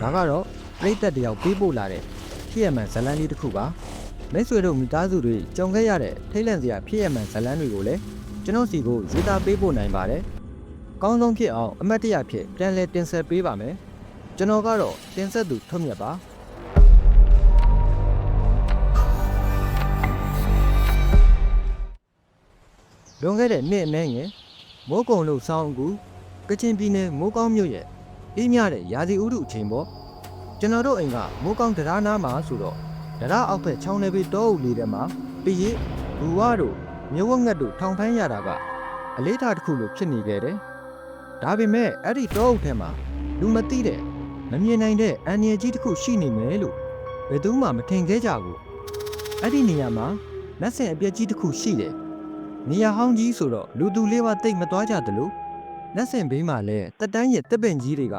ဒါကတော့ပြိသက်တယောက်ပေးပို့လာတဲ့ဖြစ်ရမှန်ဇလန်းလေးတစ်ခုပါမိတ်ဆွေတို့မိသားစုတွေကြုံခဲ့ရတဲ့ထိတ်လန့်စရာဖြစ်ရမှန်ဇလန်းတွေကိုလည်းကျွန်တော်စီကိုရေးသားပေးပို့နိုင်ပါတယ်ကောင်းဆုံးဖြစ်အောင်အမတ်တရဖြစ်ပြန်လည်တင်ဆက်ပေးပါမယ်ကျွန်တော်ကတော့တင်ဆက်သူထွတ်မြတ်ပါလွန်ခဲ့တဲ့နှစ်အနည်းငယ်မိုးကုံလို့ဆောင်းကူကချင်ပြည်နယ်မိုးကောင်းမြို့ရဲ့အေးမြတဲ့ရာသီဥတုအချိန်ပေါ့ကျွန်တော်တို့အိမ်ကမိုးကောင်းတရားနာမှာဆိုတော့တရားအောက်ဘက်ချောင်းနေပြီးတောအုပ်လေးထဲမှာပြီးရဘူဝါတို့မြို့ဝက်ငှက်တို့ထောင်ဖမ်းရတာကအလေးထားတစ်ခုလိုဖြစ်နေခဲ့တယ်ဒါပေမဲ့အဲ့ဒီတောအုပ်ထဲမှာလူမသိတဲ့မမြင်နိုင်တဲ့အန္တရာယ်ကြီးတစ်ခုရှိနေမယ်လို့ဘယ်သူမှမထင်ခဲ့ကြဘူးအဲ့ဒီနေရာမှာလက်ဆင့်အပြက်ကြီးတစ်ခုရှိတယ်နေရာဟောင်းကြီးဆိုတော့လူသူလေးပါတိတ်မသွားကြသလိုလက်ဆင့်ဘေးမှာလည်းတက်တန်းရဲ့တက်ပင်ကြီးတွေက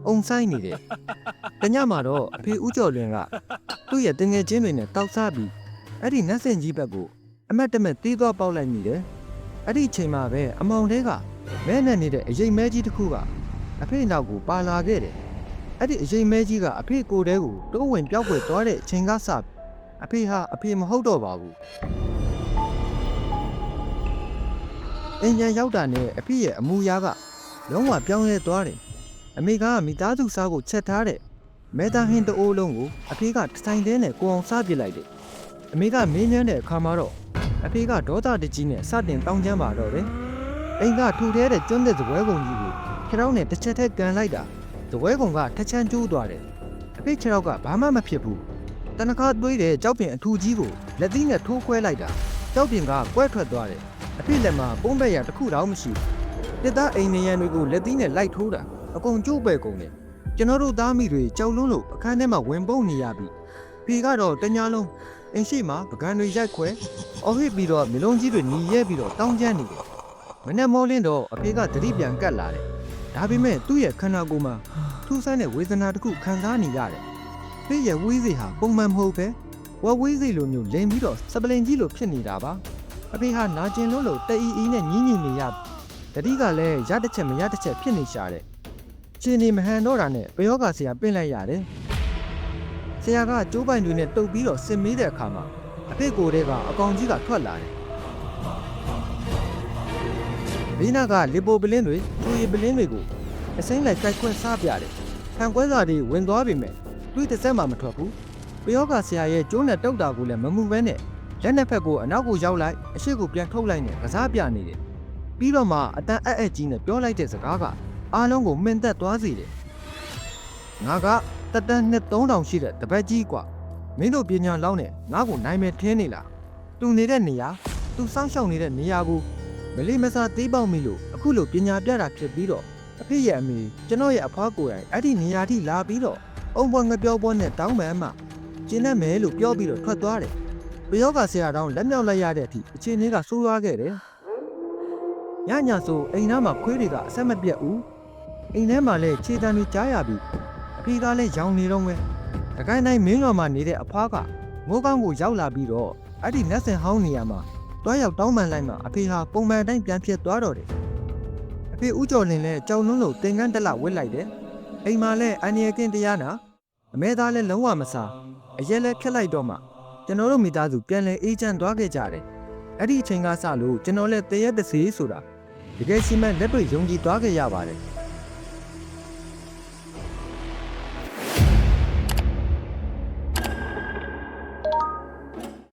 အုံဆိုင်နေတယ်တညမှာတော့အဖေဦးကျော်လွင်ကသူ့ရဲ့တငယ်ချင်းတွေနဲ့တောက်စားပြီးအဲ့ဒီလက်ဆင့်ကြီးဘက်ကိုအမတ်တမဲ့တီးသွားပေါက်လိုက်မိတယ်အဲ့ဒီချိန်မှာပဲအမောင်လေးကမဲနဲ့နေတဲ့အရိပ်မဲကြီးတစ်ခုကအဖေနောက်ကိုပါလာခဲ့တယ်အဲ့ဒီအရိပ်မဲကြီးကအဖေကိုယ်တဲကိုတိုးဝင်ပြောက်ွယ်သွားတဲ့အချိန်ကစအဖေဟာအဖေမဟုတ်တော့ပါဘူးအင်ဂျင်ရောက်တာနဲ့အဖေရဲ့အမူအရာကလုံးဝပြောင်းလဲသွားတယ်အမေကမိသားစုစားကိုချက်ထားတဲ့မဲသားဟင်းတအိုးလုံးကိုအဖေကထိုင်သေးနဲ့ကိုအောင်စားပစ်လိုက်တယ်အမေကမင်းညမ်းတဲ့အခါမှာတော့အဖေကဒေါသတကြီးနဲ့စတင်တောင်းကျမ်းပါတော့တယ်အိမ်ကထူထဲတဲ့ကျွန်းတဲ့ဇပွဲကုံကြီးကိုခြေထောက်နဲ့တစ်ချက်ထက်ကန်လိုက်တာဇပွဲကုံကထချမ်းကျိုးသွားတယ်အဖေခြေထောက်ကဘာမှမဖြစ်ဘူးတနခါသွေးတဲ့ကြောက်ပင်အထူကြီးကိုလက်သီးနဲ့ထိုးခွဲလိုက်တာကြောက်ပင်ကကွဲထွက်သွားတယ်အဖေလက်မှာပုံးပက်ရတစ်ခုတောင်မရှိဘူးတစ်သားအိမ်နေရန်တွေကိုလက်သီးနဲ့လိုက်ထိုးတာအကုန်ကျိုးပဲကုန်တယ်ကျွန်တော်တို့သားမိတွေကြောက်လွန်းလို့အခန်းထဲမှာဝင်ပုတ်နေရပြီဖေကတော့တညာလုံးအင်းရှိမှာပကံတွေရိုက်ခွဲအော်ဟစ်ပြီးတော့မျိုးလုံးကြီးတွေညီရဲပြီးတော့တောင်းကျမ်းနေတယ်မနေ့မောလင်းတော့အဖေကသတိပြန်ကတ်လာတယ်ဒါပေမဲ့သူ့ရဲ့ခန္ဓာကိုယ်မှာထူးဆန်းတဲ့ဝေဒနာတစ်ခုခံစားနေရတယ်ဖေရဲ့ဝေးစိဟာပုံမှန်မဟုတ်ပဲဝက်ဝေးစိလိုမျိုးလိမ်ပြီးတော့စပလင်ကြီးလိုဖြစ်နေတာပါအဖေဟာနာကျင်လို့တအီအီနဲ့ညင်းညင်းနေရတတိကလည်းရတစ်ချက်မရတစ်ချက်ဖြစ်နေရှာတယ်ရှင်နေမဟန်တော့တာနဲ့ပယောဂါဆရာပင့်လိုက်ရတယ်ဆရာကကျိုးပိုင်တွေနဲ့တုပ်ပြီးတော့ဆင်မေးတဲ့အခါမှာအဖေကိုယ်တည်းကအကောင်ကြီးကထွက်လာတယ်ဘေးနာကလီပိုပလင်းတွေချူရီပလင်းတွေကိုအစိမ့်လိုက်ကြိုက်ခွဲစားပြတယ်ခံကွဲစာတွေဝင်သွားပြီမဲ့တွေးတစ်စက်မှမထွက်ဘူးပယောဂါဆရာရဲ့ကျိုးနဲ့တုပ်တာကိုလည်းမမှုပဲနဲ့လက်နှစ်ဖက်ကိုအနောက်ကိုရောက်လိုက်အရှိကိုပြန်ထုတ်လိုက်နဲ့ကစားပြနေတယ်ပြီးတော့မှအတန်အကြီးနဲ့ပြောလိုက်တဲ့စကားကအားလုံးကိုမှင်သက်သွားစေတယ်ငါကတတန်းနှစ်3000ရှိတဲ့တပတ်ကြီးกว่าမင်းတို့ပညာလောင်းနဲ့ငါ့ကိုနိုင်မယ်ထင်းနေလားသူနေတဲ့နေရာသူစောင့်ရှောက်နေတဲ့နေရာကိုမလေးမစားသေးပေါက်မိလို့အခုလိုပညာပြတာဖြစ်ပြီးတော့အဖေရဲ့အမေကျွန်တော်ရဲ့အဖွားကိုယ်တိုင်အဲ့ဒီနေရာထိလာပြီးတော့အုံပွားငပြောပွားနဲ့တောင်းပန်မှကျင်းနဲ့မယ်လို့ပြောပြီးတော့ထွက်သွားတယ်ပယောဂါဆရာတောင်းလက်မြောက်လိုက်ရတဲ့အထိအချိန်လေးကဆိုးရွားခဲ့တယ်ညဆိုအိမ်ထဲမှာခွေးတွေကအဆက်မပြတ်ဘူးအိမ်ထဲမှာလည်းခြေတံတွေကြားရပြီးအဖေကလည်းရောင်နေတော့ငယ်တကိုင်းတိုင်းမင်းတော်မှာနေတဲ့အဖွားကမိုးကောင်းကိုရောက်လာပြီးတော့အဲ့ဒီလက်ဆင်ဟောင်းနေရမှာတွားရောက်တောင်းပန်လိုက်မှအဖေဟာပုံမှန်တိုင်းပြန်ဖြစ်သွားတော့တယ်အဖေဦးကျော်လင်လည်းကြောက်လွန်းလို့သင်္ကန်းတက်လာဝစ်လိုက်တယ်အိမ်မှာလည်းအန်ရီကင်းတရားနာအမဲသားလည်းလုံးဝမစားအရက်လည်းဖြတ်လိုက်တော့မှကျွန်တော်တို့မိသားစုပြန်လဲအေးချမ်းသွားခဲ့ကြတယ်အဲ့ဒီအချိန်ကစလို့ကျွန်တော်လည်းတရက်တစေးဆိုတာတကယ်ရှိမှလက်တွေ့ယုံကြည်သွားခဲ့ရပါတယ်